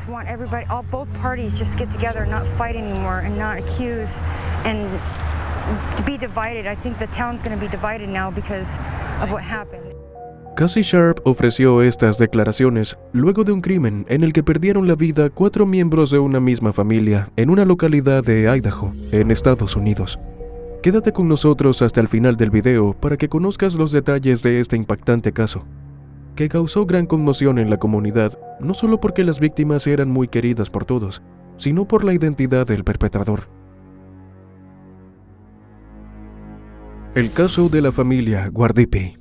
to want everybody, both parties just to get together and not fight anymore and not accuse and to be divided. I think the town's going to be divided now because of what happened. Cassie Sharp ofreció estas declaraciones luego de un crimen en el que perdieron la vida 4 miembros de una misma familia en una localidad de Idaho, en Estados Unidos. Quédate con nosotros hasta el final del video para que conozcas los detalles de este impactante caso, que causó gran conmoción en la comunidad, no solo porque las víctimas eran muy queridas por todos, sino por la identidad del perpetrador. El caso de la familia Guardipi.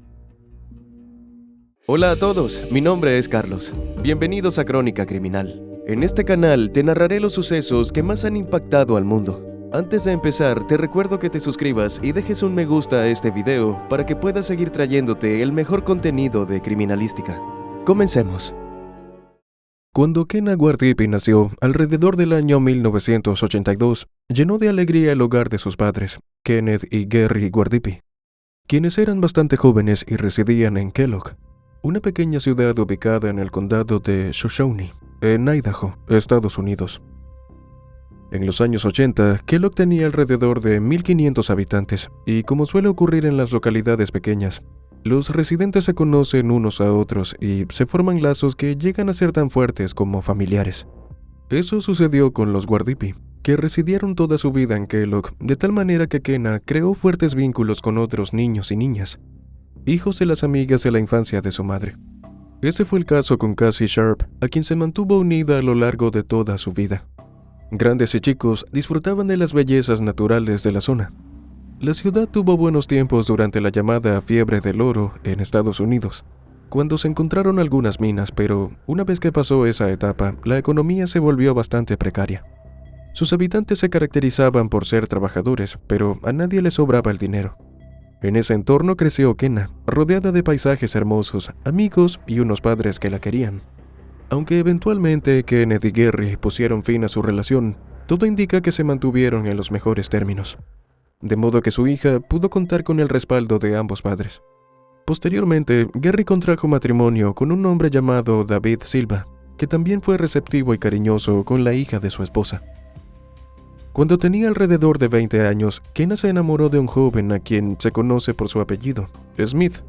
Hola a todos, mi nombre es Carlos. Bienvenidos a Crónica Criminal. En este canal te narraré los sucesos que más han impactado al mundo. Antes de empezar, te recuerdo que te suscribas y dejes un me gusta a este video para que pueda seguir trayéndote el mejor contenido de criminalística. Comencemos. Cuando Kenna Guardipi nació, alrededor del año 1982, llenó de alegría el hogar de sus padres, Kenneth y Gary Guardipi, quienes eran bastante jóvenes y residían en Kellogg, una pequeña ciudad ubicada en el condado de Shoshone, en Idaho, Estados Unidos. En los años 80, Kellogg tenía alrededor de 1,500 habitantes, y como suele ocurrir en las localidades pequeñas, los residentes se conocen unos a otros y se forman lazos que llegan a ser tan fuertes como familiares. Eso sucedió con los Guardipi, que residieron toda su vida en Kellogg, de tal manera que Kenna creó fuertes vínculos con otros niños y niñas, hijos de las amigas de la infancia de su madre. Ese fue el caso con Cassie Sharp, a quien se mantuvo unida a lo largo de toda su vida. Grandes y chicos disfrutaban de las bellezas naturales de la zona. La ciudad tuvo buenos tiempos durante la llamada fiebre del oro en Estados Unidos, cuando se encontraron algunas minas, pero una vez que pasó esa etapa, la economía se volvió bastante precaria. Sus habitantes se caracterizaban por ser trabajadores, pero a nadie le sobraba el dinero. En ese entorno creció Kenna, rodeada de paisajes hermosos, amigos y unos padres que la querían. Aunque eventualmente Kenneth y Gary pusieron fin a su relación, todo indica que se mantuvieron en los mejores términos, de modo que su hija pudo contar con el respaldo de ambos padres. Posteriormente, Gary contrajo matrimonio con un hombre llamado David Silva, que también fue receptivo y cariñoso con la hija de su esposa. Cuando tenía alrededor de 20 años, Kenna se enamoró de un joven a quien se conoce por su apellido, Smith,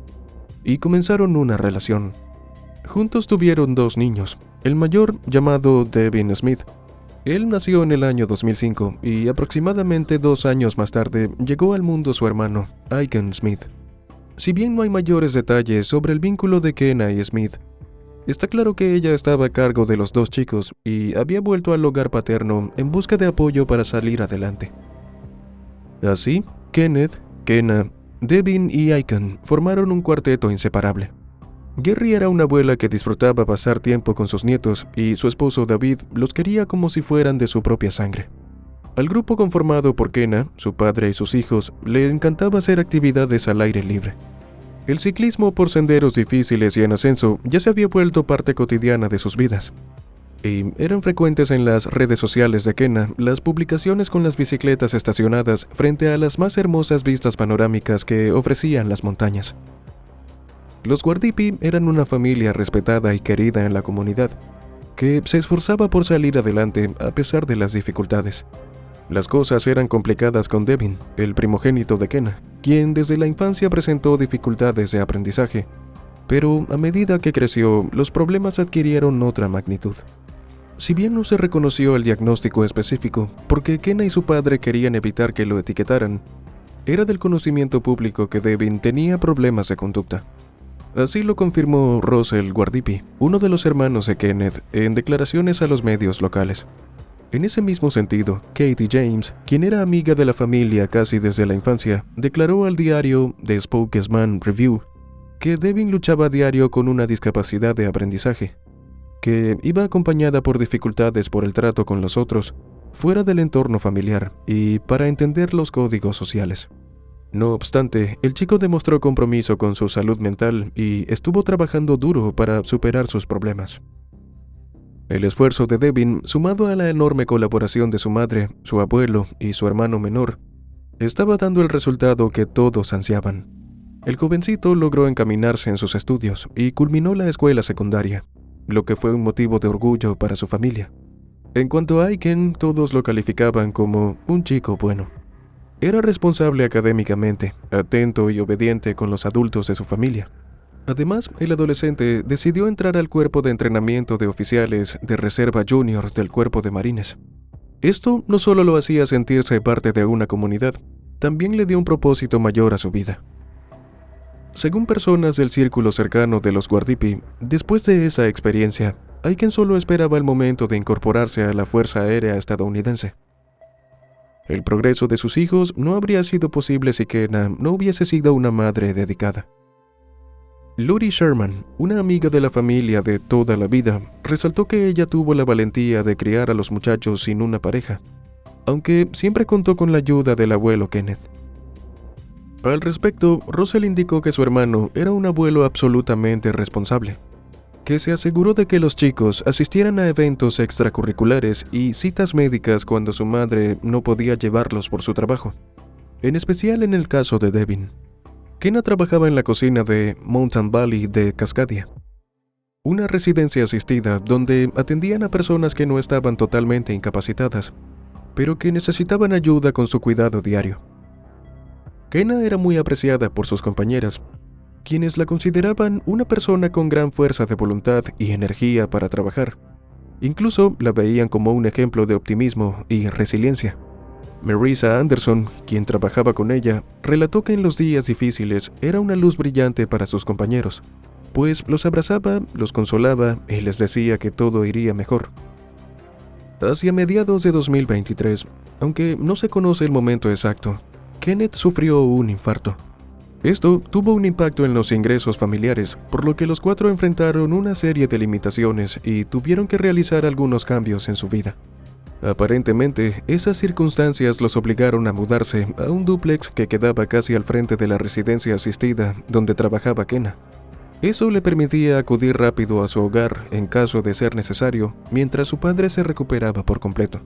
y comenzaron una relación. Juntos tuvieron 2 niños, el mayor llamado Devin Smith. Él nació en el año 2005 y aproximadamente 2 años más tarde llegó al mundo su hermano, Aiken Smith. Si bien no hay mayores detalles sobre el vínculo de Kenna y Smith, está claro que ella estaba a cargo de los 2 chicos y había vuelto al hogar paterno en busca de apoyo para salir adelante. Así, Kenneth, Kenna, Devin y Aiken formaron un cuarteto inseparable. Gary era una abuela que disfrutaba pasar tiempo con sus nietos y su esposo David los quería como si fueran de su propia sangre. Al grupo conformado por Kenna, su padre y sus hijos, le encantaba hacer actividades al aire libre. El ciclismo por senderos difíciles y en ascenso ya se había vuelto parte cotidiana de sus vidas. Y eran frecuentes en las redes sociales de Kenna las publicaciones con las bicicletas estacionadas frente a las más hermosas vistas panorámicas que ofrecían las montañas. Los Guardipi eran una familia respetada y querida en la comunidad, que se esforzaba por salir adelante a pesar de las dificultades. Las cosas eran complicadas con Devin, el primogénito de Kenna, quien desde la infancia presentó dificultades de aprendizaje, pero a medida que creció, los problemas adquirieron otra magnitud. Si bien no se reconoció el diagnóstico específico, porque Kenna y su padre querían evitar que lo etiquetaran, era del conocimiento público que Devin tenía problemas de conducta. Así lo confirmó Russell Guardipi, uno de los hermanos de Kenneth, en declaraciones a los medios locales. En ese mismo sentido, Katie James, quien era amiga de la familia casi desde la infancia, declaró al diario The Spokesman Review que Devin luchaba a diario con una discapacidad de aprendizaje, que iba acompañada por dificultades por el trato con los otros, fuera del entorno familiar y para entender los códigos sociales. No obstante, el chico demostró compromiso con su salud mental y estuvo trabajando duro para superar sus problemas. El esfuerzo de Devin, sumado a la enorme colaboración de su madre, su abuelo y su hermano menor, estaba dando el resultado que todos ansiaban. El jovencito logró encaminarse en sus estudios y culminó la escuela secundaria. lo que fue un motivo de orgullo para su familia. En cuanto a Aiken, todos lo calificaban como un chico bueno. Era responsable académicamente, atento y obediente con los adultos de su familia. Además, el adolescente decidió entrar al cuerpo de entrenamiento de oficiales de reserva junior del Cuerpo de Marines. Esto no solo lo hacía sentirse parte de una comunidad, también le dio un propósito mayor a su vida. Según personas del círculo cercano de los Guardipi, después de esa experiencia, Aiken solo esperaba el momento de incorporarse a la Fuerza Aérea estadounidense. El progreso de sus hijos no habría sido posible si Kenna no hubiese sido una madre dedicada. Lori Sherman, una amiga de la familia de toda la vida, resaltó que ella tuvo la valentía de criar a los muchachos sin una pareja, aunque siempre contó con la ayuda del abuelo Kenneth. Al respecto, Russell indicó que su hermano era un abuelo absolutamente responsable, que se aseguró de que los chicos asistieran a eventos extracurriculares y citas médicas cuando su madre no podía llevarlos por su trabajo, en especial en el caso de Devin. Kenna trabajaba en la cocina de Mountain Valley de Cascadia, una residencia asistida donde atendían a personas que no estaban totalmente incapacitadas, pero que necesitaban ayuda con su cuidado diario. Kenna era muy apreciada por sus compañeras, quienes la consideraban una persona con gran fuerza de voluntad y energía para trabajar. Incluso la veían como un ejemplo de optimismo y resiliencia. Marisa Anderson, quien trabajaba con ella, relató que en los días difíciles era una luz brillante para sus compañeros, pues los abrazaba, los consolaba y les decía que todo iría mejor. Hacia mediados de 2023, aunque no se conoce el momento exacto, Kenneth sufrió un infarto. Esto tuvo un impacto en los ingresos familiares, por lo que los cuatro enfrentaron una serie de limitaciones y tuvieron que realizar algunos cambios en su vida. Aparentemente, esas circunstancias los obligaron a mudarse a un dúplex que quedaba casi al frente de la residencia asistida donde trabajaba Kenna. Eso le permitía acudir rápido a su hogar en caso de ser necesario, mientras su padre se recuperaba por completo.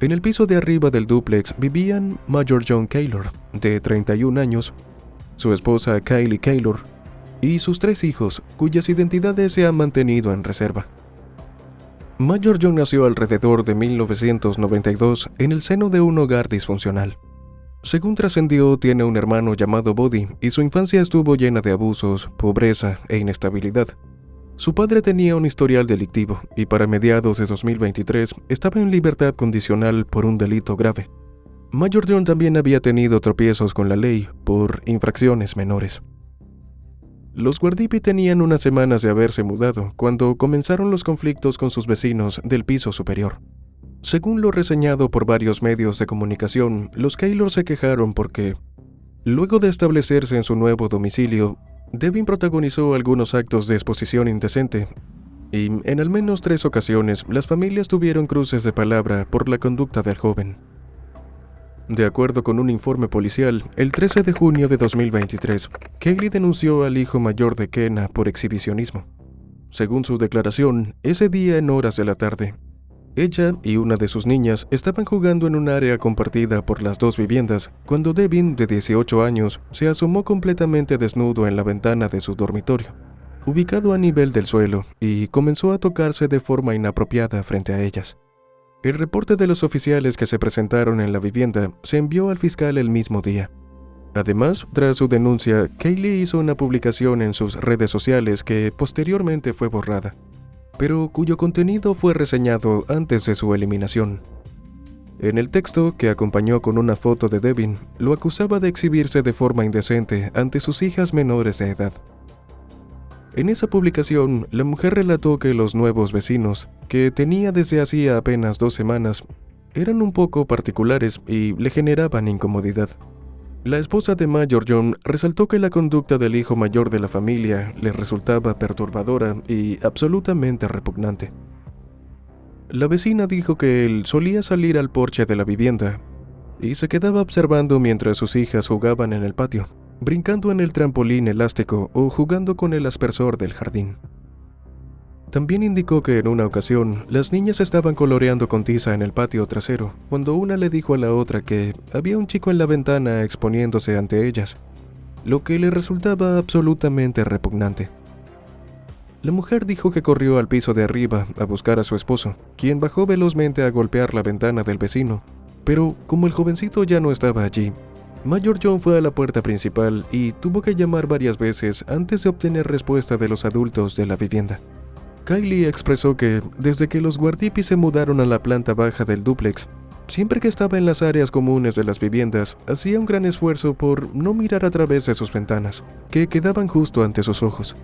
En el piso de arriba del dúplex vivían Major John Kaylor, de 31 años, su esposa Kylie Kaylor y sus 3 hijos, cuyas identidades se han mantenido en reserva. Major John nació alrededor de 1992 en el seno de un hogar disfuncional. Según trascendió, tiene un hermano llamado Buddy y su infancia estuvo llena de abusos, pobreza e inestabilidad. Su padre tenía un historial delictivo y para mediados de 2023 estaba en libertad condicional por un delito grave. Major John también había tenido tropiezos con la ley por infracciones menores. Los Guardipi tenían unas semanas de haberse mudado cuando comenzaron los conflictos con sus vecinos del piso superior. Según lo reseñado por varios medios de comunicación, los Kaylor se quejaron porque, luego de establecerse en su nuevo domicilio, Devin protagonizó algunos actos de exposición indecente, y en al menos 3 ocasiones las familias tuvieron cruces de palabra por la conducta del joven. De acuerdo con un informe policial, el 13 de junio de 2023, Kaylee denunció al hijo mayor de Kenna por exhibicionismo. Según su declaración, ese día en horas de la tarde, ella y una de sus niñas estaban jugando en un área compartida por las 2 viviendas cuando Devin, de 18 años, se asomó completamente desnudo en la ventana de su dormitorio, ubicado a nivel del suelo, y comenzó a tocarse de forma inapropiada frente a ellas. El reporte de los oficiales que se presentaron en la vivienda se envió al fiscal el mismo día. Además, tras su denuncia, Kaylee hizo una publicación en sus redes sociales que posteriormente fue borrada, pero cuyo contenido fue reseñado antes de su eliminación. En el texto, que acompañó con una foto de Devin, lo acusaba de exhibirse de forma indecente ante sus hijas menores de edad. En esa publicación, la mujer relató que los nuevos vecinos, que tenía desde hacía apenas 2 semanas, eran un poco particulares y le generaban incomodidad. La esposa de Major John resaltó que la conducta del hijo mayor de la familia le resultaba perturbadora y absolutamente repugnante. La vecina dijo que él solía salir al porche de la vivienda y se quedaba observando mientras sus hijas jugaban en el patio, brincando en el trampolín elástico o jugando con el aspersor del jardín. También indicó que en una ocasión las niñas estaban coloreando con tiza en el patio trasero, cuando una le dijo a la otra que había un chico en la ventana exponiéndose ante ellas, lo que le resultaba absolutamente repugnante. La mujer dijo que corrió al piso de arriba a buscar a su esposo, quien bajó velozmente a golpear la ventana del vecino, pero como el jovencito ya no estaba allí, Mayor John fue a la puerta principal y tuvo que llamar varias veces antes de obtener respuesta de los adultos de la vivienda. Kylie expresó que desde que los Guardipi se mudaron a la planta baja del dúplex, siempre que estaba en las áreas comunes de las viviendas, hacía un gran esfuerzo por no mirar a través de sus ventanas, que quedaban justo ante sus ojos.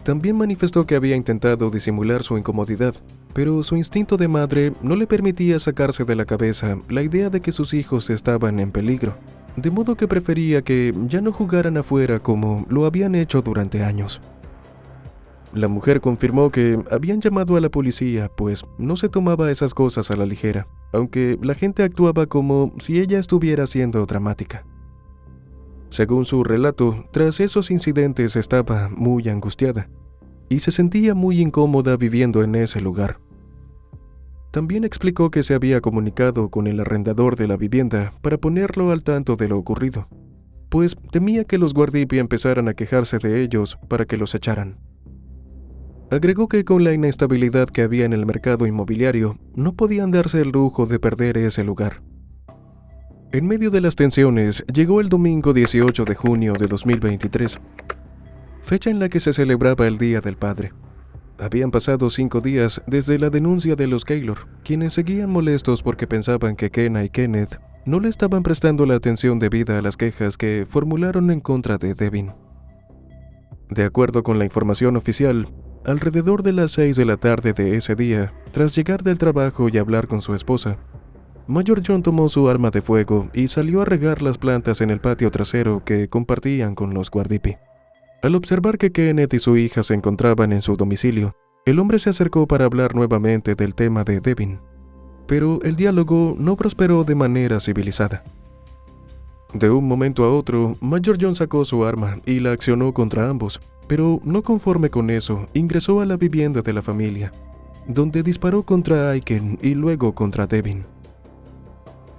También manifestó que había intentado disimular su incomodidad, pero su instinto de madre no le permitía sacarse de la cabeza la idea de que sus hijos estaban en peligro, de modo que prefería que ya no jugaran afuera como lo habían hecho durante años. La mujer confirmó que habían llamado a la policía, pues no se tomaba esas cosas a la ligera, aunque la gente actuaba como si ella estuviera siendo dramática. Según su relato, tras esos incidentes estaba muy angustiada y se sentía muy incómoda viviendo en ese lugar. También explicó que se había comunicado con el arrendador de la vivienda para ponerlo al tanto de lo ocurrido, pues temía que los Guardipi empezaran a quejarse de ellos para que los echaran. Agregó que con la inestabilidad que había en el mercado inmobiliario, no podían darse el lujo de perder ese lugar. En medio de las tensiones, llegó el domingo 18 de junio de 2023, fecha en la que se celebraba el Día del Padre. Habían pasado 5 días desde la denuncia de los Keylor, quienes seguían molestos porque pensaban que Kenna y Kenneth no le estaban prestando la atención debida a las quejas que formularon en contra de Devin. De acuerdo con la información oficial, alrededor de las 6 de la tarde de ese día, tras llegar del trabajo y hablar con su esposa, Mayor John tomó su arma de fuego y salió a regar las plantas en el patio trasero que compartían con los Guardipi. Al observar que Kenneth y su hija se encontraban en su domicilio, el hombre se acercó para hablar nuevamente del tema de Devin, pero el diálogo no prosperó de manera civilizada. De un momento a otro, Mayor John sacó su arma y la accionó contra ambos, pero no conforme con eso, ingresó a la vivienda de la familia, donde disparó contra Aiken y luego contra Devin.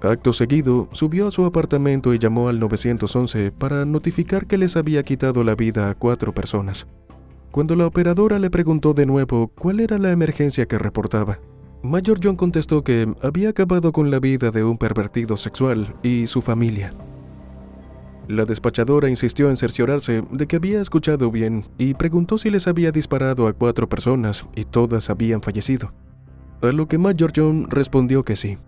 Acto seguido, subió a su apartamento y llamó al 911 para notificar que les había quitado la vida a 4 personas. Cuando la operadora le preguntó de nuevo cuál era la emergencia que reportaba, Mayor John contestó que había acabado con la vida de un pervertido sexual y su familia. La despachadora insistió en cerciorarse de que había escuchado bien y preguntó si les había disparado a 4 personas y todas habían fallecido, a lo que Mayor John respondió que sí.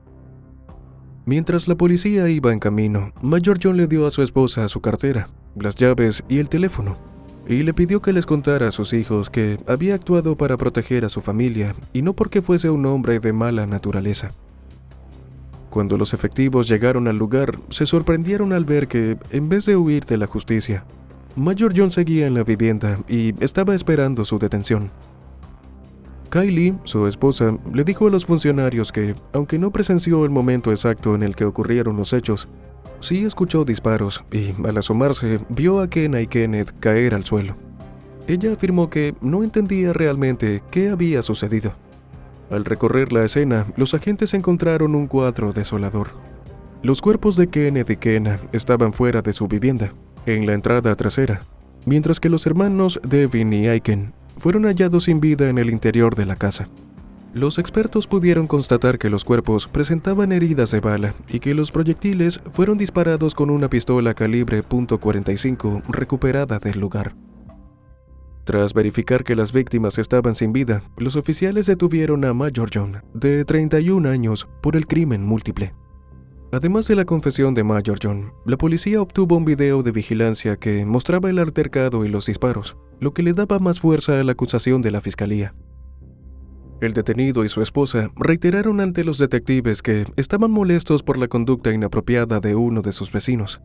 Mientras la policía iba en camino, Mayor John le dio a su esposa su cartera, las llaves y el teléfono, y le pidió que les contara a sus hijos que había actuado para proteger a su familia y no porque fuese un hombre de mala naturaleza. Cuando los efectivos llegaron al lugar, se sorprendieron al ver que, en vez de huir de la justicia, Mayor John seguía en la vivienda y estaba esperando su detención. Kylie, su esposa, le dijo a los funcionarios que, aunque no presenció el momento exacto en el que ocurrieron los hechos, sí escuchó disparos y, al asomarse, vio a Kenna y Kenneth caer al suelo. Ella afirmó que no entendía realmente qué había sucedido. Al recorrer la escena, los agentes encontraron un cuadro desolador. Los cuerpos de Kenneth y Kenna estaban fuera de su vivienda, en la entrada trasera, mientras que los hermanos Devin y Aiken fueron hallados sin vida en el interior de la casa. Los expertos pudieron constatar que los cuerpos presentaban heridas de bala y que los proyectiles fueron disparados con una pistola calibre .45 recuperada del lugar. Tras verificar que las víctimas estaban sin vida, los oficiales detuvieron a Mayor John, de 31 años, por el crimen múltiple. Además de la confesión de Mayor John, la policía obtuvo un video de vigilancia que mostraba el altercado y los disparos, lo que le daba más fuerza a la acusación de la fiscalía. El detenido y su esposa reiteraron ante los detectives que estaban molestos por la conducta inapropiada de uno de sus vecinos.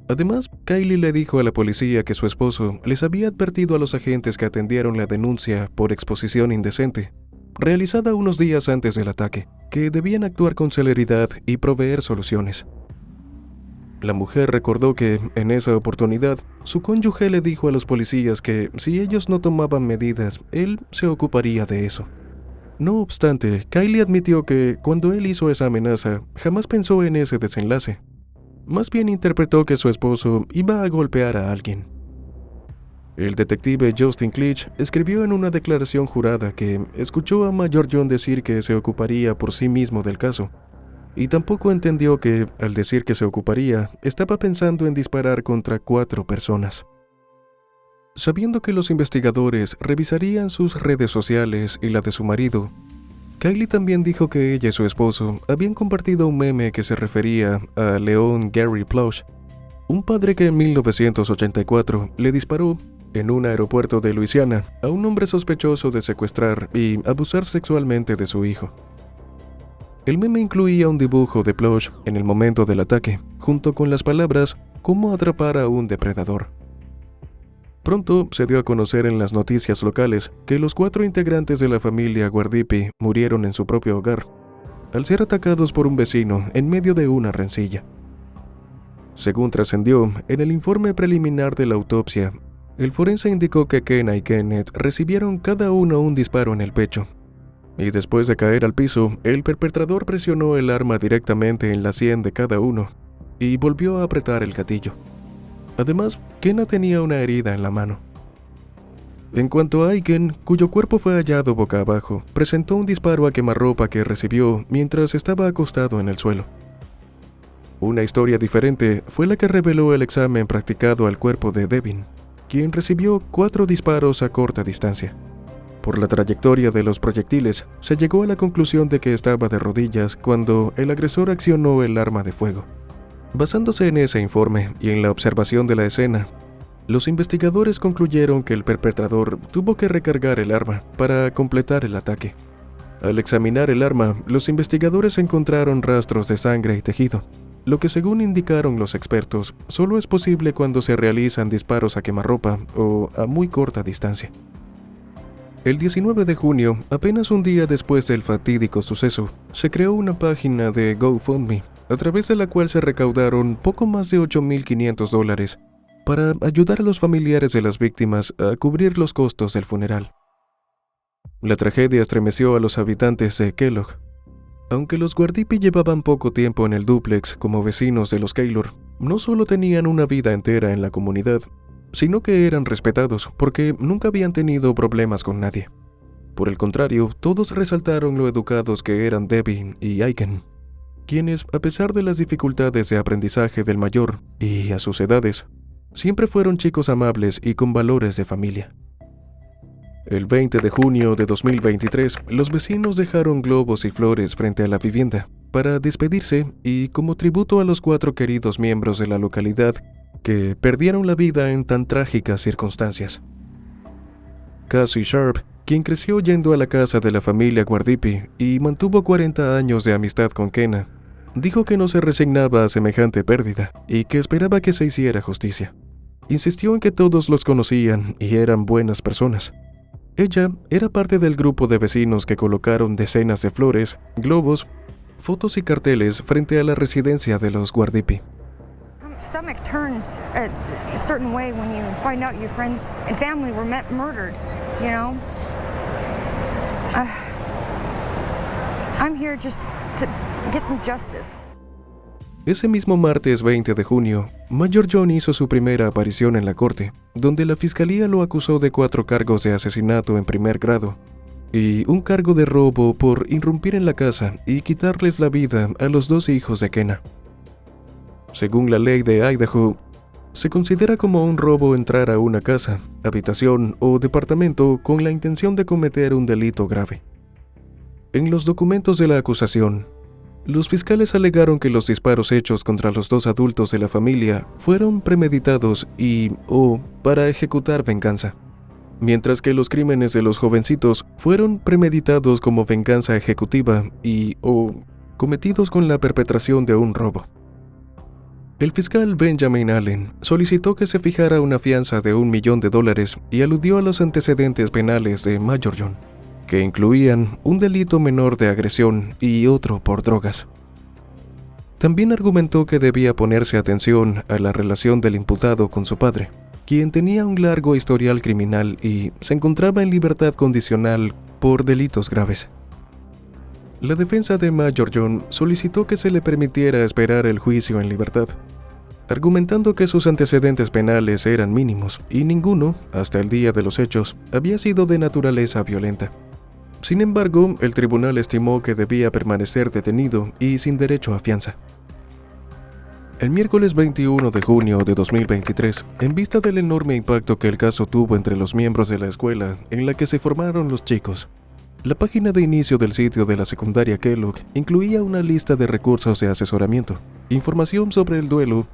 Además, Kylie le dijo a la policía que su esposo les había advertido a los agentes que atendieron la denuncia por exposición indecente, realizada unos días antes del ataque, que debían actuar con celeridad y proveer soluciones. La mujer recordó que, en esa oportunidad, su cónyuge le dijo a los policías que si ellos no tomaban medidas, él se ocuparía de eso. No obstante, Kylie admitió que, cuando él hizo esa amenaza, jamás pensó en ese desenlace. Más bien interpretó que su esposo iba a golpear a alguien. El detective Justin Cleach escribió en una declaración jurada que escuchó a Major John decir que se ocuparía por sí mismo del caso, y tampoco entendió que, al decir que se ocuparía, estaba pensando en disparar contra 4 personas. Sabiendo que los investigadores revisarían sus redes sociales y la de su marido, Kylie también dijo que ella y su esposo habían compartido un meme que se refería a Leon Gary Plush, un padre que en 1984 le disparó en un aeropuerto de Luisiana a un hombre sospechoso de secuestrar y abusar sexualmente de su hijo. El meme incluía un dibujo de Plush en el momento del ataque, junto con las palabras "cómo atrapar a un depredador". Pronto se dio a conocer en las noticias locales que los 4 integrantes de la familia Guardipi murieron en su propio hogar, al ser atacados por un vecino en medio de una rencilla. Según trascendió, en el informe preliminar de la autopsia, el forense indicó que Kenna y Kenneth recibieron cada uno un disparo en el pecho, y después de caer al piso, el perpetrador presionó el arma directamente en la sien de cada uno y volvió a apretar el gatillo. Además, Kenna tenía una herida en la mano. En cuanto a Aiken, cuyo cuerpo fue hallado boca abajo, presentó un disparo a quemarropa que recibió mientras estaba acostado en el suelo. Una historia diferente fue la que reveló el examen practicado al cuerpo de Devin, quien recibió 4 disparos a corta distancia. Por la trayectoria de los proyectiles, se llegó a la conclusión de que estaba de rodillas cuando el agresor accionó el arma de fuego. Basándose en ese informe y en la observación de la escena, los investigadores concluyeron que el perpetrador tuvo que recargar el arma para completar el ataque. Al examinar el arma, los investigadores encontraron rastros de sangre y tejido, lo que, según indicaron los expertos, solo es posible cuando se realizan disparos a quemarropa o a muy corta distancia. El 19 de junio, apenas un día después del fatídico suceso, se creó una página de GoFundMe, a través de la cual se recaudaron poco más de $8,500 para ayudar a los familiares de las víctimas a cubrir los costos del funeral. La tragedia estremeció a los habitantes de Kellogg. Aunque los Guardipi llevaban poco tiempo en el dúplex como vecinos de los Keylor, no solo tenían una vida entera en la comunidad, sino que eran respetados porque nunca habían tenido problemas con nadie. Por el contrario, todos resaltaron lo educados que eran Devin y Aiken, quienes, a pesar de las dificultades de aprendizaje del mayor y a sus edades, siempre fueron chicos amables y con valores de familia. El 20 de junio de 2023, los vecinos dejaron globos y flores frente a la vivienda para despedirse y como tributo a los 4 queridos miembros de la localidad que perdieron la vida en tan trágicas circunstancias. Cassie Sharp, quien creció yendo a la casa de la familia Guardipi y mantuvo 40 años de amistad con Kenna, dijo que no se resignaba a semejante pérdida y que esperaba que se hiciera justicia. Insistió en que todos los conocían y eran buenas personas. Ella era parte del grupo de vecinos que colocaron decenas de flores, globos, fotos y carteles frente a la residencia de los Guardipi. Stomach turns a certain way when you find out your friends and family were murdered, you know? I'm here just to get some justice. Ese mismo martes 20 de junio, Major John hizo su primera aparición en la corte, donde la fiscalía lo acusó de 4 cargos de asesinato en primer grado y un cargo de robo por irrumpir en la casa y quitarles la vida a los 2 hijos de Kenna. Según la ley de Idaho, se considera como un robo entrar a una casa, habitación o departamento con la intención de cometer un delito grave. En los documentos de la acusación, los fiscales alegaron que los disparos hechos contra los 2 adultos de la familia fueron premeditados o para ejecutar venganza, mientras que los crímenes de los jovencitos fueron premeditados como venganza ejecutiva o cometidos con la perpetración de un robo. El fiscal Benjamin Allen solicitó que se fijara una fianza de $1 millón y aludió a los antecedentes penales de Major John, que incluían un delito menor de agresión y otro por drogas. También argumentó que debía ponerse atención a la relación del imputado con su padre, quien tenía un largo historial criminal y se encontraba en libertad condicional por delitos graves. La defensa de Major John solicitó que se le permitiera esperar el juicio en libertad. argumentando que sus antecedentes penales eran mínimos y ninguno, hasta el día de los hechos, había sido de naturaleza violenta. Sin embargo, el tribunal estimó que debía permanecer detenido y sin derecho a fianza. El miércoles 21 de junio de 2023, en vista del enorme impacto que el caso tuvo entre los miembros de la escuela en la que se formaron los chicos, la página de inicio del sitio de la secundaria Kellogg incluía una lista de recursos de asesoramiento, información sobre el duelo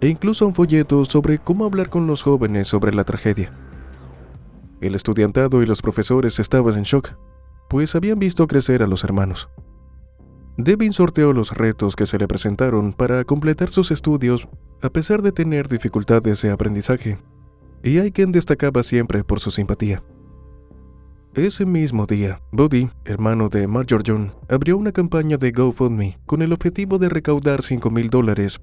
e incluso un folleto sobre cómo hablar con los jóvenes sobre la tragedia. El estudiantado y los profesores estaban en shock, pues habían visto crecer a los hermanos. Devin sorteó los retos que se le presentaron para completar sus estudios a pesar de tener dificultades de aprendizaje, y Aiken destacaba siempre por su simpatía. Ese mismo día, Buddy, hermano de Major John, abrió una campaña de GoFundMe con el objetivo de recaudar $5,000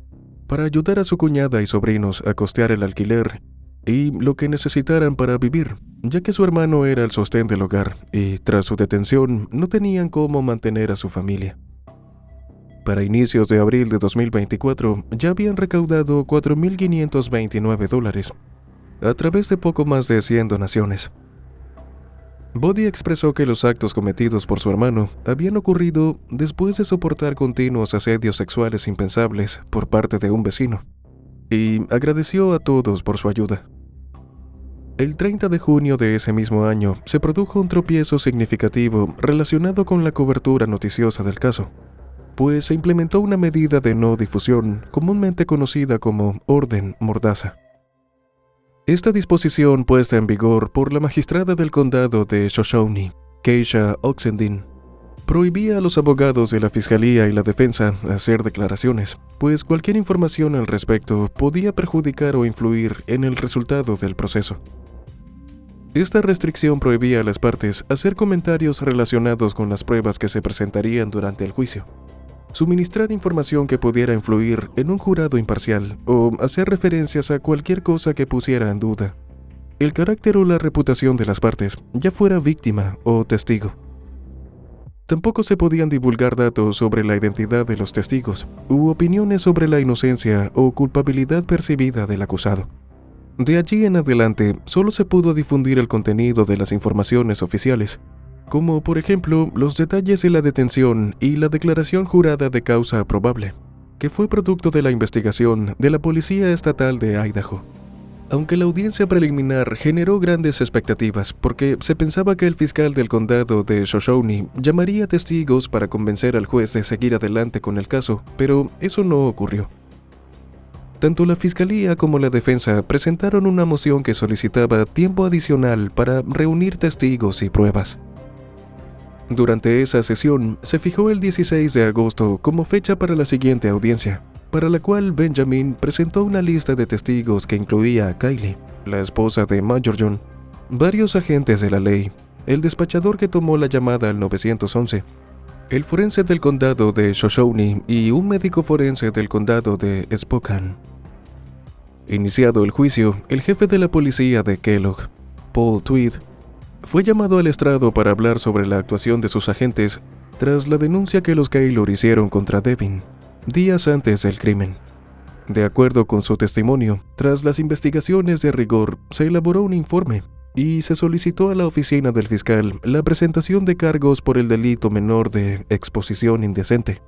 para ayudar a su cuñada y sobrinos a costear el alquiler y lo que necesitaran para vivir, ya que su hermano era el sostén del hogar y, tras su detención, no tenían cómo mantener a su familia. Para inicios de abril de 2024, ya habían recaudado $4,529 a través de poco más de 100 donaciones. Buddy expresó que los actos cometidos por su hermano habían ocurrido después de soportar continuos asedios sexuales impensables por parte de un vecino, y agradeció a todos por su ayuda. El 30 de junio de ese mismo año se produjo un tropiezo significativo relacionado con la cobertura noticiosa del caso, pues se implementó una medida de no difusión comúnmente conocida como Orden Mordaza. Esta disposición, puesta en vigor por la magistrada del condado de Shoshone, Keisha Oxendine, prohibía a los abogados de la fiscalía y la defensa hacer declaraciones, pues cualquier información al respecto podía perjudicar o influir en el resultado del proceso. Esta restricción prohibía a las partes hacer comentarios relacionados con las pruebas que se presentarían durante el juicio, suministrar información que pudiera influir en un jurado imparcial o hacer referencias a cualquier cosa que pusiera en duda el carácter o la reputación de las partes, ya fuera víctima o testigo. Tampoco se podían divulgar datos sobre la identidad de los testigos u opiniones sobre la inocencia o culpabilidad percibida del acusado. De allí en adelante, solo se pudo difundir el contenido de las informaciones oficiales, como por ejemplo los detalles de la detención y la declaración jurada de causa probable, que fue producto de la investigación de la Policía Estatal de Idaho. Aunque la audiencia preliminar generó grandes expectativas porque se pensaba que el fiscal del condado de Shoshone llamaría testigos para convencer al juez de seguir adelante con el caso, pero eso no ocurrió. Tanto la fiscalía como la defensa presentaron una moción que solicitaba tiempo adicional para reunir testigos y pruebas. Durante esa sesión, se fijó el 16 de agosto como fecha para la siguiente audiencia, para la cual Benjamin presentó una lista de testigos que incluía a Kylie, la esposa de Major John, varios agentes de la ley, el despachador que tomó la llamada al 911, el forense del condado de Shoshone y un médico forense del condado de Spokane. Iniciado el juicio, el jefe de la policía de Kellogg, Paul Tweed, fue llamado al estrado para hablar sobre la actuación de sus agentes tras la denuncia que los Keylor hicieron contra Devin, días antes del crimen. De acuerdo con su testimonio, tras las investigaciones de rigor, se elaboró un informe y se solicitó a la oficina del fiscal la presentación de cargos por el delito menor de exposición indecente.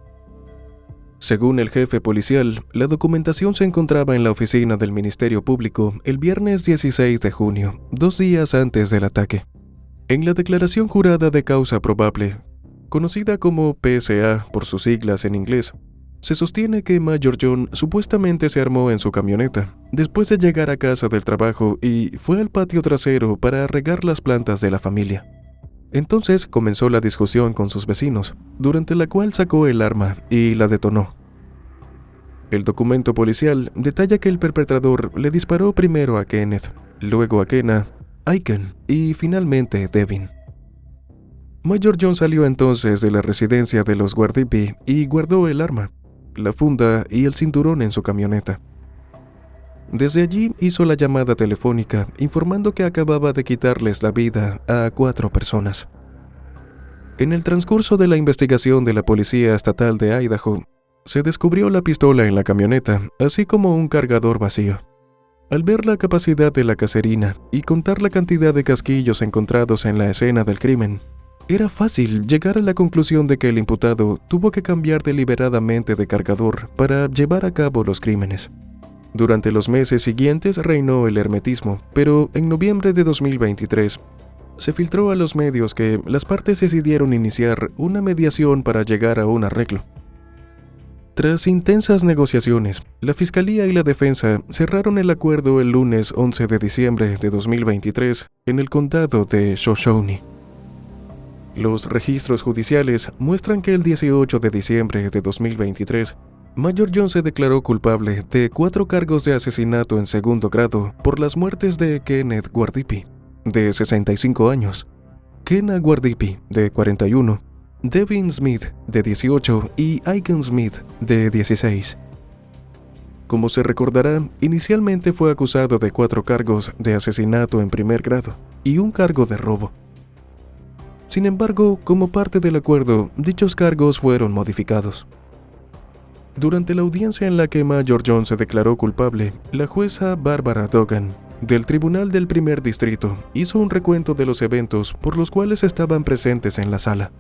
Según el jefe policial, la documentación se encontraba en la oficina del Ministerio Público el viernes 16 de junio, 2 días antes del ataque. En la declaración jurada de causa probable, conocida como PSA por sus siglas en inglés, se sostiene que Major John supuestamente se armó en su camioneta después de llegar a casa del trabajo y fue al patio trasero para regar las plantas de la familia. Entonces comenzó la discusión con sus vecinos, durante la cual sacó el arma y la detonó. El documento policial detalla que el perpetrador le disparó primero a Kenneth, luego a Kenna, Aiken y finalmente Devin. Major John salió entonces de la residencia de los Guardipi y guardó el arma, la funda y el cinturón en su camioneta. Desde allí hizo la llamada telefónica informando que acababa de quitarles la vida a 4 personas. En el transcurso de la investigación de la Policía Estatal de Idaho, se descubrió la pistola en la camioneta, así como un cargador vacío. Al ver la capacidad de la caserina y contar la cantidad de casquillos encontrados en la escena del crimen, era fácil llegar a la conclusión de que el imputado tuvo que cambiar deliberadamente de cargador para llevar a cabo los crímenes. Durante los meses siguientes reinó el hermetismo, pero en noviembre de 2023 se filtró a los medios que las partes decidieron iniciar una mediación para llegar a un arreglo. Tras intensas negociaciones, la Fiscalía y la Defensa cerraron el acuerdo el lunes 11 de diciembre de 2023 en el condado de Shoshone. Los registros judiciales muestran que el 18 de diciembre de 2023, Major John se declaró culpable de 4 cargos de asesinato en segundo grado por las muertes de Kenneth Guardipi, de 65 años, Kenna Guardipi, de 41, Devin Smith, de 18, y Aiken Smith, de 16. Como se recordará, inicialmente fue acusado de 4 cargos de asesinato en primer grado y un cargo de robo. Sin embargo, como parte del acuerdo, dichos cargos fueron modificados. Durante la audiencia en la que Major John se declaró culpable, la jueza Barbara Dogan, del Tribunal del Primer Distrito, hizo un recuento de los eventos por los cuales estaban presentes en la sala.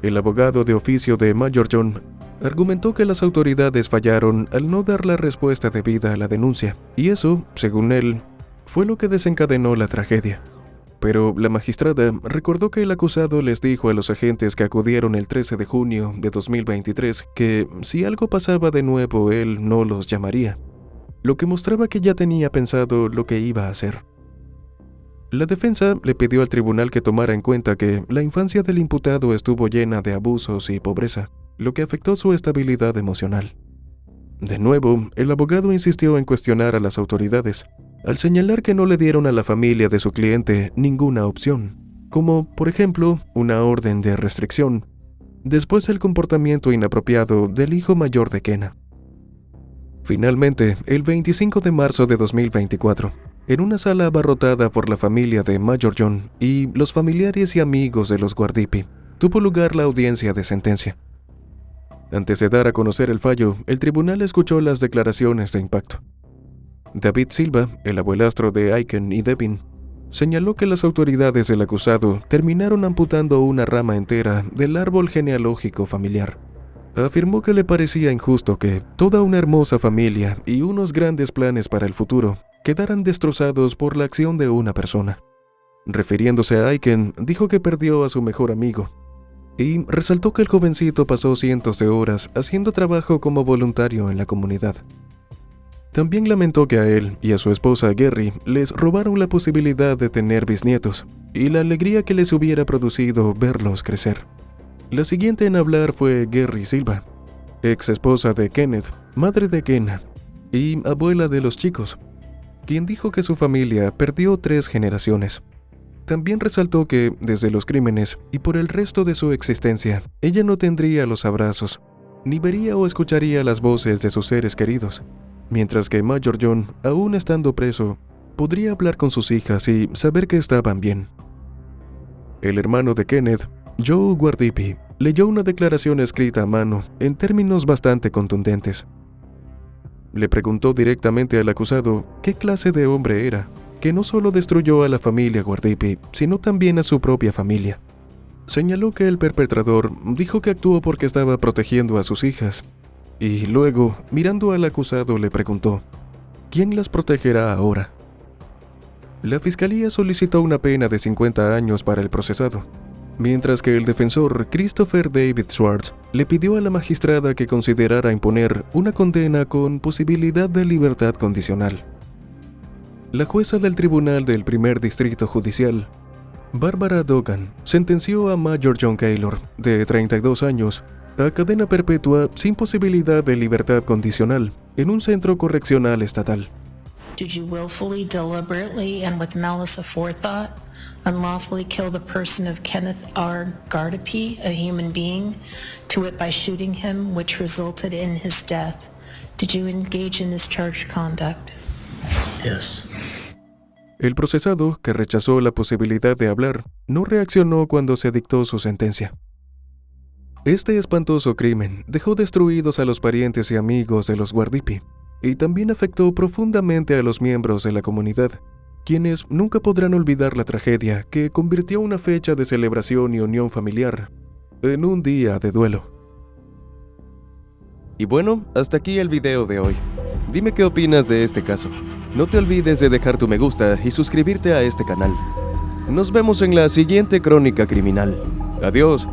El abogado de oficio de Major John argumentó que las autoridades fallaron al no dar la respuesta debida a la denuncia, y eso, según él, fue lo que desencadenó la tragedia. Pero la magistrada recordó que el acusado les dijo a los agentes que acudieron el 13 de junio de 2023 que si algo pasaba de nuevo él no los llamaría, lo que mostraba que ya tenía pensado lo que iba a hacer. La defensa le pidió al tribunal que tomara en cuenta que la infancia del imputado estuvo llena de abusos y pobreza, lo que afectó su estabilidad emocional. De nuevo, el abogado insistió en cuestionar a las autoridades, al señalar que no le dieron a la familia de su cliente ninguna opción, como, por ejemplo, una orden de restricción, después del comportamiento inapropiado del hijo mayor de Kenna. Finalmente, el 25 de marzo de 2024, en una sala abarrotada por la familia de Major John y los familiares y amigos de los Guardipi, tuvo lugar la audiencia de sentencia. Antes de dar a conocer el fallo, el tribunal escuchó las declaraciones de impacto. David Silva, el abuelastro de Aiken y Devin, señaló que las autoridades del acusado terminaron amputando una rama entera del árbol genealógico familiar. Afirmó que le parecía injusto que toda una hermosa familia y unos grandes planes para el futuro quedaran destrozados por la acción de una persona. Refiriéndose a Aiken, dijo que perdió a su mejor amigo, y resaltó que el jovencito pasó cientos de horas haciendo trabajo como voluntario en la comunidad. También lamentó que a él y a su esposa Geri les robaron la posibilidad de tener bisnietos y la alegría que les hubiera producido verlos crecer. La siguiente en hablar fue Geri Silva, ex esposa de Kenneth, madre de Kenna y abuela de los chicos, quien dijo que su familia perdió 3 generaciones. También resaltó que, desde los crímenes y por el resto de su existencia, ella no tendría los abrazos, ni vería o escucharía las voces de sus seres queridos, mientras que Major John, aún estando preso, podría hablar con sus hijas y saber que estaban bien. El hermano de Kenneth, Joe Guardipi, leyó una declaración escrita a mano en términos bastante contundentes. Le preguntó directamente al acusado qué clase de hombre era, que no solo destruyó a la familia Guardipi, sino también a su propia familia. Señaló que el perpetrador dijo que actuó porque estaba protegiendo a sus hijas, y luego, mirando al acusado, le preguntó, ¿quién las protegerá ahora? La fiscalía solicitó una pena de 50 años para el procesado, mientras que el defensor Christopher David Schwartz le pidió a la magistrada que considerara imponer una condena con posibilidad de libertad condicional. La jueza del Tribunal del Primer Distrito Judicial, Barbara Dogan, sentenció a Major John Gaylor, de 32 años, a cadena perpetua sin posibilidad de libertad condicional en un centro correccional estatal. Did you willfully, deliberately, and with malice aforethought, unlawfully kill the person of Kenneth R. Guardipi, a human being, to wit by shooting him, which resulted in his death? Did you engage in this charged conduct? Yes. El procesado, que rechazó la posibilidad de hablar, no reaccionó cuando se dictó su sentencia. Este espantoso crimen dejó destruidos a los parientes y amigos de los Guardipi, y también afectó profundamente a los miembros de la comunidad, quienes nunca podrán olvidar la tragedia que convirtió una fecha de celebración y unión familiar en un día de duelo. Y bueno, hasta aquí el video de hoy. Dime qué opinas de este caso. No te olvides de dejar tu me gusta y suscribirte a este canal. Nos vemos en la siguiente Crónica Criminal. Adiós.